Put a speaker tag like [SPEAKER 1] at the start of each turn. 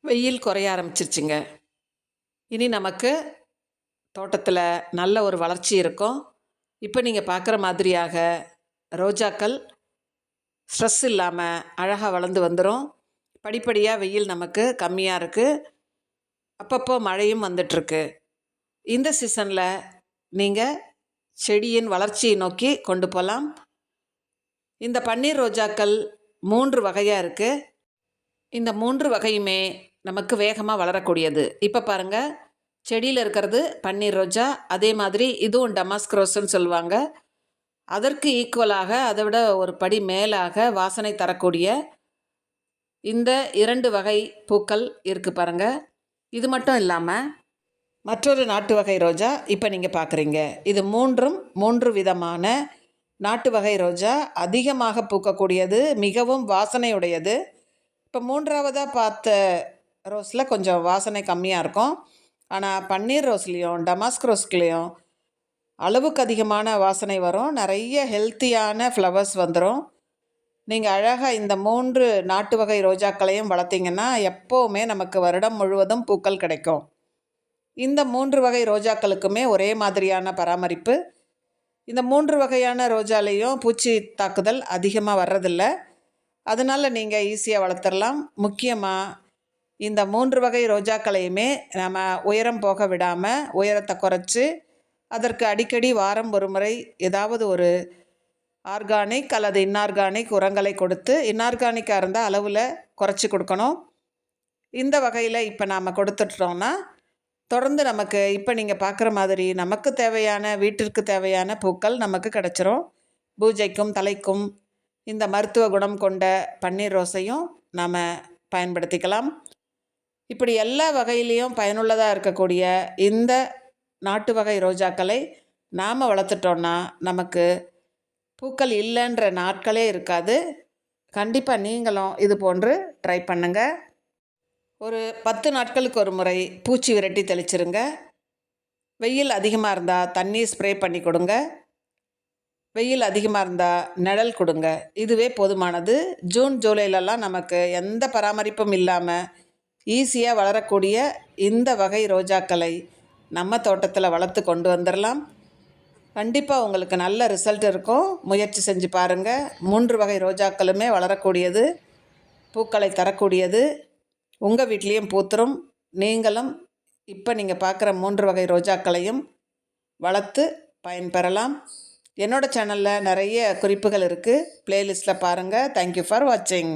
[SPEAKER 1] வெயில் குறைய ஆரம்பிச்சிருச்சுங்க. இனி நமக்கு தோட்டத்தில் நல்ல ஒரு வளர்ச்சி இருக்கும். இப்போ நீங்கள் பார்க்குற மாதிரியாக ரோஜாக்கள் ஸ்ட்ரெஸ் இல்லாமல் அழகாக வளர்ந்து வந்துடும். படிப்படியாக வெயில் நமக்கு கம்மியாக இருக்குது. அப்பப்போ மழையும் வந்துட்டுருக்கு. இந்த சீசனில் நீங்கள் செடியின் வளர்ச்சியை நோக்கி கொண்டு போகலாம். இந்த பன்னீர் ரோஜாக்கள் 3 வகையாக இருக்குது. இந்த 3 வகையுமே நமக்கு வேகமாக வளரக்கூடியது. இப்போ பாருங்கள், செடியில் இருக்கிறது பன்னீர் ரோஜா. அதே மாதிரி இதுவும் டமாஸ்க் ரோஸ்ன்னு சொல்லுவாங்க. அதற்கு ஈக்குவலாக அதை விட ஒரு படி மேலாக வாசனை தரக்கூடிய இந்த 2 வகை பூக்கள் இருக்குது பாருங்கள். இது மட்டும் இல்லாமல் மற்றொரு நாட்டு வகை ரோஜா இப்போ நீங்கள் பார்க்குறீங்க. இது 3 விதமான நாட்டு வகை ரோஜா. அதிகமாக பூக்கக்கூடியது, மிகவும் வாசனையுடையது. இப்போ 3ஆவதாக பார்த்த ரோஸில் கொஞ்சம் வாசனை கம்மியாக இருக்கும். ஆனால் பன்னீர் ரோஸ்லேயும் டமாஸ்க் ரோஸ்லேயும் அளவுக்கு அதிகமான வாசனை வரும். நிறைய ஹெல்த்தியான ஃப்ளவர்ஸ் வந்துடும். நீங்கள் அழகாக இந்த 3 நாட்டு வகை ரோஜாக்களையும் வளர்த்திங்கன்னா எப்போவுமே நமக்கு வருடம் முழுவதும் பூக்கள் கிடைக்கும். இந்த 3 வகை ரோஜாக்களுக்குமே ஒரே மாதிரியான பராமரிப்பு. இந்த 3 வகையான ரோஜாலேயும் பூச்சி தாக்குதல் அதிகமாக வர்றதில்ல. அதனால் நீங்கள் ஈஸியாக வளர்த்துடலாம். முக்கியமாக இந்த 3 வகை ரோஜாக்களையுமே நம்ம உயரம் போக விடாமல் உயரத்தை குறைச்சி அதற்கு அடிக்கடி வாரம் ஒரு முறை ஏதாவது ஒரு ஆர்கானிக் அல்லது இன்ஆர்கானிக் உரங்களை கொடுத்து, இன்ஆர்கானிக்காக இருந்தால் அளவில் குறைச்சி கொடுக்கணும். இந்த வகையில் இப்போ நாம் கொடுத்துட்டோம்னா தொடர்ந்து நமக்கு இப்போ நீங்கள் பார்க்குற மாதிரி நமக்கு தேவையான வீட்டிற்கு தேவையான பூக்கள் நமக்கு கிடச்சிரும். பூஜைக்கும் தலைக்கும் இந்த மருத்துவ குணம் கொண்ட பன்னீர் ரோஸையும் நாம் பயன்படுத்திக்கலாம். இப்படி எல்லா வகையிலையும் பயனுள்ளதாக இருக்கக்கூடிய இந்த நாட்டு வகை ரோஜாக்களை நாம் வளர்த்துட்டோன்னா நமக்கு பூக்கள் இல்லைன்ற நாட்களே இருக்காது. கண்டிப்பாக நீங்களும் இது போன்று ட்ரை பண்ணுங்கள். ஒரு 10 நாட்களுக்கு ஒரு முறை பூச்சி விரட்டி தெளிச்சிருங்க. வெயில் அதிகமாக இருந்தால் தண்ணி ஸ்ப்ரே பண்ணி கொடுங்க. வெயில் அதிகமாக இருந்தால் நிழல் கொடுங்க. இதுவே போதுமானது. ஜூன் ஜூலைலலாம் நமக்கு எந்த பராமரிப்பும் இல்லாமல் ஈஸியாக வளரக்கூடிய இந்த வகை ரோஜாக்களை நம்ம தோட்டத்தில் வளர்த்து கொண்டு வந்துடலாம். கண்டிப்பாக உங்களுக்கு நல்ல ரிசல்ட் இருக்கும். முயற்சி செஞ்சு பாருங்கள். 3 வகை ரோஜாக்களுமே வளரக்கூடியது, பூக்களை தரக்கூடியது. உங்கள் வீட்லேயும் பூத்துரும். நீங்களும் இப்போ நீங்கள் பார்க்குற 3 வகை ரோஜாக்களையும் வளர்த்து பயன்பெறலாம். என்னோடய சேனலில் நிறைய குறிப்புகள் இருக்குது. ப்ளேலிஸ்ட்டில் பாருங்கள். தேங்க்யூ ஃபார் வாட்சிங்.